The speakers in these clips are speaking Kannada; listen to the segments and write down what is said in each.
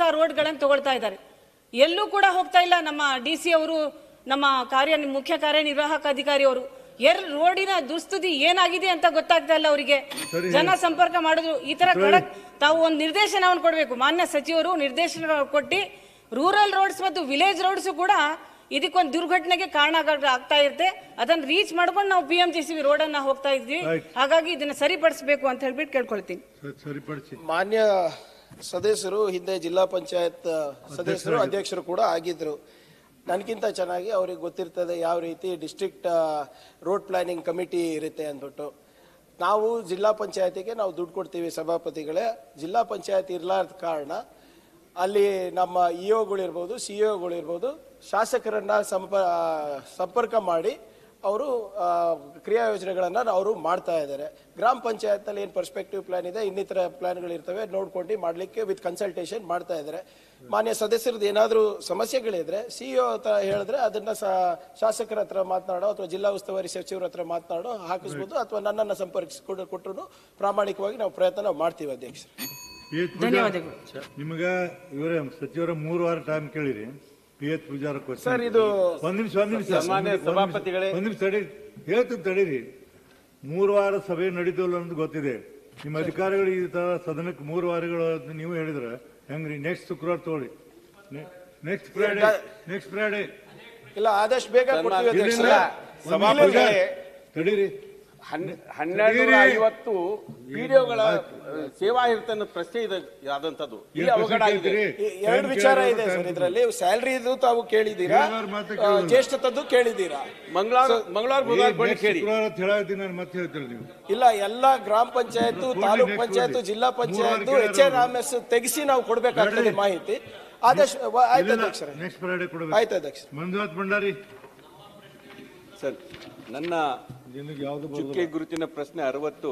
ಹೊಸ ರೋಡ್ಗಳನ್ನು ತಗೊಳ್ತಾ ಇದ್ದಾರೆ. ಎಲ್ಲೂ ಕೂಡ ಹೋಗ್ತಾ ಇಲ್ಲ ನಮ್ಮ DC ಅವರು, ನಮ್ಮ ಮುಖ್ಯ ಕಾರ್ಯನಿರ್ವಾಹಕ ಅಧಿಕಾರಿ ಅವರು. ರೋಡಿನ ದುಸ್ಥಿತಿ ಏನಾಗಿದೆ ಅಂತ ಗೊತ್ತಾಗ್ತಾ ಇಲ್ಲ ಅವರಿಗೆ. ಜನ ಸಂಪರ್ಕ ಮಾಡಿದ್ರು ಈ ತರ ತಾವು ಒಂದು ನಿರ್ದೇಶನವನ್ನು ಕೊಡಬೇಕು. ಮಾನ್ಯ ಸಚಿವರು ನಿರ್ದೇಶನ ಕೊಟ್ಟು ರೂರಲ್ ರೋಡ್ಸ್ ಮತ್ತು ವಿಲೇಜ್ ರೋಡ್ಸ್ ಕೂಡ ಇದಕ್ಕೊಂದು ದುರ್ಘಟನೆಗೆ ಕಾರಣ ಆಗ್ತಾ ಇರುತ್ತೆ. ಅದನ್ನ ರೀಚ್ ಮಾಡ್ಕೊಂಡು ನಾವು PMGCB ರೋಡ್ ಅನ್ನ ಹೋಗ್ತಾ ಇದ್ವಿ. ಹಾಗಾಗಿ ಇದನ್ನ ಸರಿಪಡಿಸಬೇಕು ಅಂತ ಹೇಳ್ಬಿಟ್ಟು ಕೇಳ್ಕೊಳ್ತೀನಿ. ಮಾನ್ಯ ಸದಸ್ಯರು ಹಿಂದೆ ಜಿಲ್ಲಾ ಪಂಚಾಯತ್ ಸದಸ್ಯರು ಅಧ್ಯಕ್ಷರು ಕೂಡ ಆಗಿದ್ರು. ನನಗಿಂತ ಚೆನ್ನಾಗಿ ಅವ್ರಿಗೆ ಗೊತ್ತಿರ್ತದೆ ಯಾವ ರೀತಿ ಡಿಸ್ಟ್ರಿಕ್ಟ್ ರೋಡ್ ಪ್ಲಾನಿಂಗ್ ಕಮಿಟಿ ಇರುತ್ತೆ ಅಂದ್ಬಿಟ್ಟು. ನಾವು ಜಿಲ್ಲಾ ಪಂಚಾಯತಿಗೆ ನಾವು ದುಡ್ಡು ಕೊಡ್ತೀವಿ ಸಭಾಪತಿಗಳೇ. ಜಿಲ್ಲಾ ಪಂಚಾಯತ್ ಇರಲಾರ್ದ ಕಾರಣ ಅಲ್ಲಿ ನಮ್ಮ EOಗಳಿರ್ಬೋದು, CEO ಶಾಸಕರನ್ನ ಸಂಪರ್ಕ ಮಾಡಿ ಅವರು ಕ್ರಿಯಾ ಯೋಜನೆಗಳನ್ನು ಅವರು ಮಾಡ್ತಾ ಇದ್ದಾರೆ. ಗ್ರಾಮ ಪಂಚಾಯತ್ನಲ್ಲಿ ಏನು ಪರ್ಸ್ಪೆಕ್ಟಿವ್ ಪ್ಲಾನ್ ಇದೆ, ಇನ್ನಿತರ ಪ್ಲಾನ್ಗಳು ಇರ್ತವೆ, ನೋಡ್ಕೊಂಡು ಮಾಡಲಿಕ್ಕೆ ವಿತ್ ಕನ್ಸಲ್ಟೇಷನ್ ಮಾಡ್ತಾ ಇದ್ದಾರೆ. ಮಾನ್ಯ ಸದಸ್ಯರದ್ದು ಏನಾದರೂ ಸಮಸ್ಯೆಗಳಿದ್ರೆ CEO ಹತ್ರ ಹೇಳಿದ್ರೆ ಅದನ್ನ ಶಾಸಕರ ಹತ್ರ ಮಾತನಾಡೋ ಅಥವಾ ಜಿಲ್ಲಾ ಉಸ್ತುವಾರಿ ಸಚಿವರ ಹತ್ರ ಮಾತನಾಡೋ ಹಾಕಿಸ್ಬೋದು, ಅಥವಾ ನನ್ನನ್ನು ಸಂಪರ್ಕಿಸಿಕೊಟ್ರು ಪ್ರಾಮಾಣಿಕವಾಗಿ ನಾವು ಪ್ರಯತ್ನ ಮಾಡ್ತೀವಿ. ಅಧ್ಯಕ್ಷರು ಧನ್ಯವಾದಗಳು. ನಿಮಗ ಇವರೇ ಸಚಿವರ 3 ವಾರ ಟೈಮ್ ಕೇಳಿರಿ. PH ಪೂಜಾರ ಸರ್ ಇದು ಒಂದ್ ನಿಮಿಷ ಹೇಳ್ತೀನಿ ತಡೀರಿ. 3 ವಾರ ಸಭೆ ನಡೀತಲ್ಲ ಅಂತ ಗೊತ್ತಿದೆ. ನಿಮ್ಮ ಅಧಿಕಾರಿಗಳು ಈ ತರ ಸದನಕ್ಕೆ 3 ವಾರಗಳು ನೀವು ಹೇಳಿದ್ರೆ ಹೆಂಗ್ರಿ? ನೆಕ್ಸ್ಟ್ ಶುಕ್ರವಾರ ತಗೊಳ್ಳಿ, ನೆಕ್ಸ್ಟ್ ಫ್ರೈಡೆ ಇಲ್ಲ, ಆದಷ್ಟು ಬೇಗ ತಡೀರಿ. 1250 PDOಗಳ ಸೇವಾ ಇರ್ತನ್ನ ಪ್ರಶ್ನೆ ಆದಂತದ್ದು ಎರಡು ವಿಚಾರ ಇದೆ ಸರ್ ಇದರಲ್ಲಿ. ಸ್ಯಾಲರಿ ತಾವು ಕೇಳಿದ್ದೀರಾ, ಜ್ಯೇಷ್ಠತದ್ದು ಕೇಳಿದ್ದೀರಾ? ಇಲ್ಲ, ಎಲ್ಲ ಗ್ರಾಮ ಪಂಚಾಯತ್, ತಾಲೂಕ್ ಪಂಚಾಯತ್, ಜಿಲ್ಲಾ ಪಂಚಾಯತ್, HRMS ತೆಗಿಸಿ ನಾವು ಕೊಡ್ಬೇಕಾಗ್ತದೆ ಮಾಹಿತಿ. ಆದಷ್ಟು ಆಯ್ತು ಅಧ್ಯಕ್ಷರೇ, ಆಯ್ತು ಅಧ್ಯಕ್ಷ. ಮಂಜುನಾಥ್ ಭಂಡಾರಿ ಸರ್, ನನ್ನ ಚುಕ್ಕೆ ಗುರುತಿನ ಪ್ರಶ್ನೆ 60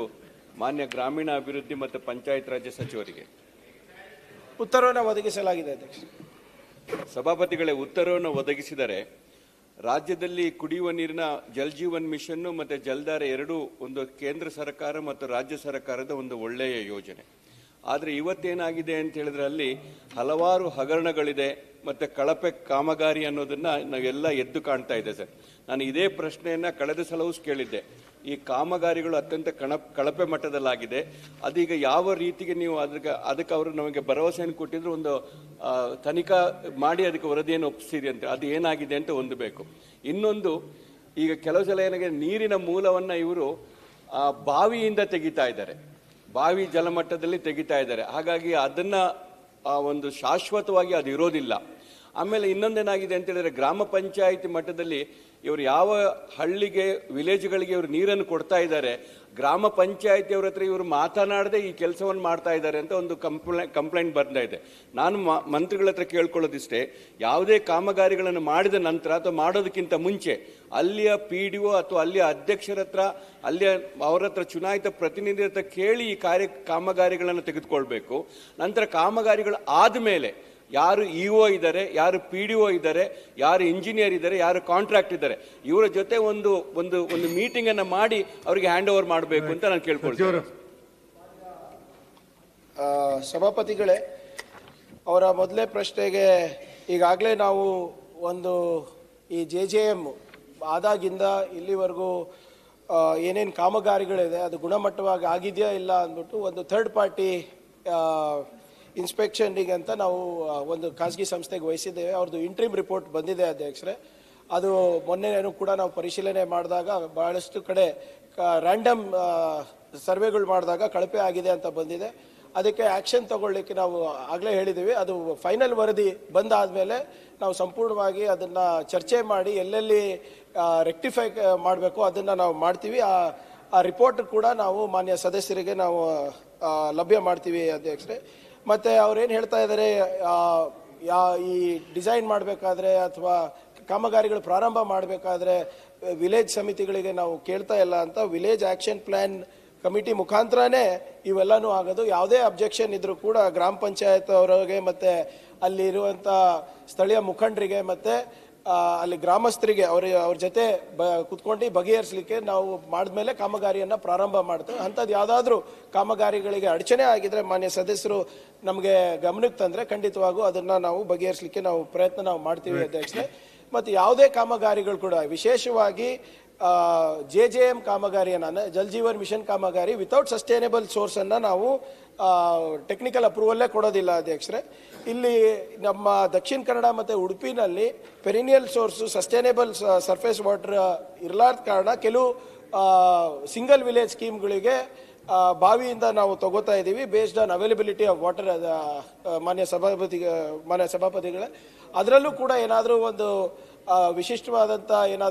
ಮಾನ್ಯ ಗ್ರಾಮೀಣ ಅಭಿವೃದ್ಧಿ ಮತ್ತು ಪಂಚಾಯತ್ ರಾಜ್ಯ ಸಚಿವರಿಗೆ ಉತ್ತರವನ್ನು ಒದಗಿಸಲಾಗಿದೆ. ಅಧ್ಯಕ್ಷ ಸಭಾಪತಿಗಳೇ, ಉತ್ತರವನ್ನು ಒದಗಿಸಿದರೆ ರಾಜ್ಯದಲ್ಲಿ ಕುಡಿಯುವ ನೀರಿನ ಜಲ್ ಜೀವನ್ ಮಿಷನ್ ಮತ್ತು ಜಲ್ಧಾರೆ ಎರಡೂ ಒಂದು ಕೇಂದ್ರ ಸರ್ಕಾರ ಮತ್ತು ರಾಜ್ಯ ಸರ್ಕಾರದ ಒಂದು ಒಳ್ಳೆಯ ಯೋಜನೆ. ಆದರೆ ಇವತ್ತೇನಾಗಿದೆ ಅಂತ ಹೇಳಿದ್ರೆ ಅಲ್ಲಿ ಹಲವಾರು ಹಗರಣಗಳಿದೆ ಮತ್ತು ಕಳಪೆ ಕಾಮಗಾರಿ ಅನ್ನೋದನ್ನ ನಾವೆಲ್ಲ ಎದ್ದು ಕಾಣ್ತಾ ಇದೆ ಸರ್. ನಾನು ಇದೇ ಪ್ರಶ್ನೆಯನ್ನ ಕಳೆದ ಸಲವೂ ಕೇಳಿದ್ದೆ. ಈ ಕಾಮಗಾರಿಗಳು ಅತ್ಯಂತ ಕಳಪೆ ಮಟ್ಟದಲ್ಲಾಗಿದೆ. ಅದೀಗ ಯಾವ ರೀತಿಗೆ ನೀವು ಅದಕ್ಕೆ ಅವರು ನಮಗೆ ಭರವಸೆಯನ್ನು ಕೊಟ್ಟಿದ್ರು, ಒಂದು ತನಿಖಾ ಮಾಡಿ ಅದಕ್ಕೆ ವರದಿಯನ್ನು ಒಪ್ಪಿಸಿರಿ ಅಂತ. ಅದು ಏನಾಗಿದೆ ಅಂತ ಹೊಂದಬೇಕು. ಇನ್ನೊಂದು, ಈಗ ಕೆಲವು ಸಲ ಏನಾಗಿದೆ, ನೀರಿನ ಮೂಲವನ್ನು ಇವರು ಬಾವಿಯಿಂದ ತೆಗಿತಾ ಇದ್ದಾರೆ, ಬಾವಿ ಜಲಮಟ್ಟದಲ್ಲಿ ತೆಗಿತಾ ಇದ್ದಾರೆ. ಹಾಗಾಗಿ ಅದನ್ನ ಒಂದು ಶಾಶ್ವತವಾಗಿ ಅದು ಇರೋದಿಲ್ಲ. ಆಮೇಲೆ ಇನ್ನೊಂದೇನಾಗಿದೆ ಅಂತ ಹೇಳಿದ್ರೆ, ಗ್ರಾಮ ಪಂಚಾಯಿತಿ ಮಟ್ಟದಲ್ಲಿ ಇವರು ಯಾವ ಹಳ್ಳಿಗೆ, ವಿಲೇಜ್ಗಳಿಗೆ ಇವರು ನೀರನ್ನು ಕೊಡ್ತಾ ಇದ್ದಾರೆ, ಗ್ರಾಮ ಪಂಚಾಯಿತಿಯವ್ರ ಹತ್ರ ಇವರು ಮಾತನಾಡದೆ ಈ ಕೆಲಸವನ್ನು ಮಾಡ್ತಾ ಇದ್ದಾರೆ ಅಂತ ಒಂದು ಕಂಪ್ಲೇಂಟ್ ಬರ್ತಾ ಇದೆ. ನಾನು ಮಂತ್ರಿಗಳ ಹತ್ರ ಕೇಳ್ಕೊಳ್ಳೋದಿಷ್ಟೇ, ಯಾವುದೇ ಕಾಮಗಾರಿಗಳನ್ನು ಮಾಡಿದ ನಂತರ ಅಥವಾ ಮಾಡೋದಕ್ಕಿಂತ ಮುಂಚೆ ಅಲ್ಲಿಯ PDO ಅಥವಾ ಅಲ್ಲಿಯ ಅಧ್ಯಕ್ಷರ ಹತ್ರ, ಅಲ್ಲಿಯ ಅವರ ಹತ್ರ ಚುನಾಯಿತ ಪ್ರತಿನಿಧಿ ಹತ್ರ ಕೇಳಿ ಈ ಕಾಮಗಾರಿಗಳನ್ನು ತೆಗೆದುಕೊಳ್ಬೇಕು. ನಂತರ ಕಾಮಗಾರಿಗಳು ಆದಮೇಲೆ ಯಾರು EO ಇದ್ದಾರೆ, ಯಾರು PDO ಇದ್ದಾರೆ, ಯಾರು ಇಂಜಿನಿಯರ್ ಇದ್ದಾರೆ, ಯಾರು ಕಾಂಟ್ರಾಕ್ಟ್ ಇದ್ದಾರೆ, ಇವರ ಜೊತೆ ಒಂದು ಒಂದು ಒಂದು ಮೀಟಿಂಗ್ ಅನ್ನ ಮಾಡಿ ಅವರಿಗೆ ಹ್ಯಾಂಡ್ ಓವರ್ ಮಾಡಬೇಕು ಅಂತ ನಾನು ಕೇಳ್ಕೊಳ್ತೀನಿ. ಸಭಾಪತಿಗಳೇ, ಅವರ ಮೊದಲೇ ಪ್ರಶ್ನೆಗೆ ಈಗಾಗಲೇ ನಾವು ಒಂದು ಈ JJM ಆದಾಗಿಂದ ಇಲ್ಲಿವರೆಗೂ ಏನೇನು ಕಾಮಗಾರಿಗಳಿದೆ ಅದು ಗುಣಮಟ್ಟವಾಗಿ ಆಗಿದೆಯಾ ಇಲ್ಲ ಅಂದ್ಬಿಟ್ಟು ಒಂದು ಥರ್ಡ್ ಪಾರ್ಟಿ ಇನ್ಸ್ಪೆಕ್ಷನ್ಗೆ ಅಂತ ನಾವು ಒಂದು ಖಾಸಗಿ ಸಂಸ್ಥೆಗೆ ವಹಿಸಿದ್ದೇವೆ. ಅವ್ರದ್ದು ಇಂಟ್ರಿಮ್ ರಿಪೋರ್ಟ್ ಬಂದಿದೆ ಅಧ್ಯಕ್ಷರೇ. ಅದು ಮೊನ್ನೆನೂ ಕೂಡ ನಾವು ಪರಿಶೀಲನೆ ಮಾಡಿದಾಗ ಬಹಳಷ್ಟು ಕಡೆ ರ್ಯಾಂಡಮ್ ಸರ್ವೆಗಳು ಮಾಡಿದಾಗ ಕಳಪೆ ಆಗಿದೆ ಅಂತ ಬಂದಿದೆ. ಅದಕ್ಕೆ ಆ್ಯಕ್ಷನ್ ತಗೊಳ್ಳಿಕ್ಕೆ ನಾವು ಆಗಲೇ ಹೇಳಿದ್ದೀವಿ. ಅದು ಫೈನಲ್ ವರದಿ ಬಂದಾದಮೇಲೆ ನಾವು ಸಂಪೂರ್ಣವಾಗಿ ಅದನ್ನು ಚರ್ಚೆ ಮಾಡಿ ಎಲ್ಲೆಲ್ಲಿ ರೆಕ್ಟಿಫೈ ಮಾಡಬೇಕು ಅದನ್ನು ನಾವು ಮಾಡ್ತೀವಿ. ಆ ರಿಪೋರ್ಟ್ ಕೂಡ ನಾವು ಮಾನ್ಯ ಸದಸ್ಯರಿಗೆ ನಾವು ಲಭ್ಯ ಮಾಡ್ತೀವಿ ಅಧ್ಯಕ್ಷರೇ. ಮತ್ತು ಅವ್ರೇನು ಹೇಳ್ತಾ ಇದ್ದಾರೆ, ಈ ಡಿಸೈನ್ ಮಾಡಬೇಕಾದ್ರೆ ಅಥವಾ ಕಾಮಗಾರಿಗಳು ಪ್ರಾರಂಭ ಮಾಡಬೇಕಾದ್ರೆ ವಿಲೇಜ್ ಸಮಿತಿಗಳಿಗೆ ನಾವು ಕೇಳ್ತಾ ಇಲ್ಲ ಅಂತ, ವಿಲೇಜ್ ಆ್ಯಕ್ಷನ್ ಪ್ಲ್ಯಾನ್ ಕಮಿಟಿ ಮುಖಾಂತರನೇ ಇವೆಲ್ಲನೂ ಆಗೋದು. ಯಾವುದೇ ಅಬ್ಜೆಕ್ಷನ್ ಇದ್ರೂ ಕೂಡ ಗ್ರಾಮ ಪಂಚಾಯತ್ ಅವರಿಗೆ ಮತ್ತು ಅಲ್ಲಿರುವಂಥ ಸ್ಥಳೀಯ ಮುಖಂಡರಿಗೆ ಮತ್ತು ಅಲ್ಲಿ ಗ್ರಾಮಸ್ಥರಿಗೆ ಅವ್ರ ಜೊತೆ ಕುತ್ಕೊಂಡು ಬಗೆಹರಿಸಲಿಕ್ಕೆ ನಾವು ಮಾಡಿದ್ಮೇಲೆ ಕಾಮಗಾರಿಯನ್ನು ಪ್ರಾರಂಭ ಮಾಡ್ತೇವೆ. ಅಂಥದ್ದು ಯಾವುದಾದ್ರೂ ಕಾಮಗಾರಿಗಳಿಗೆ ಅಡಚಣೆ ಆಗಿದ್ರೆ ಮಾನ್ಯ ಸದಸ್ಯರು ನಮಗೆ ಗಮನಕ್ಕೆ ತಂದರೆ ಖಂಡಿತವಾಗೂ ಅದನ್ನು ನಾವು ಬಗೆಹರಿಸಲಿಕ್ಕೆ ನಾವು ಪ್ರಯತ್ನ ಮಾಡ್ತೀವಿ ಅಧ್ಯಕ್ಷರೇ. ಮತ್ತು ಯಾವುದೇ ಕಾಮಗಾರಿಗಳು ಕೂಡ ವಿಶೇಷವಾಗಿ JJM ಕಾಮಗಾರಿಯನ್ನು ಜಲ್ ಜೀವನ್ ಮಿಷನ್ ಕಾಮಗಾರಿ ವಿತೌಟ್ ಸಸ್ಟೈನೇಬಲ್ ಸೋರ್ಸನ್ನು ನಾವು ಟೆಕ್ನಿಕಲ್ ಅಪ್ರೂವಲ್ಲೇ ಕೊಡೋದಿಲ್ಲ ಅಧ್ಯಕ್ಷರೇ. ಇಲ್ಲಿ ನಮ್ಮ ದಕ್ಷಿಣ ಕನ್ನಡ ಮತ್ತು ಉಡುಪಿನಲ್ಲಿ perennial source sustainable surface water ಇರಲಾರ್ದ ಕಾರಣ ಕೆಲವು ಸಿಂಗಲ್ ವಿಲೇಜ್ ಸ್ಕೀಮ್ಗಳಿಗೆ ಬಾವಿಯಿಂದ ನಾವು ತಗೋತಾ ಇದ್ದೀವಿ based on availability of water. ಮಾನ್ಯ ಸಭಾಪತಿಗಳೇ, ಅದರಲ್ಲೂ ಕೂಡ ಏನಾದರೂ ಒಂದು ವಿಶಿಷ್ಟವಾದಂಥ ಏನಾದರೂ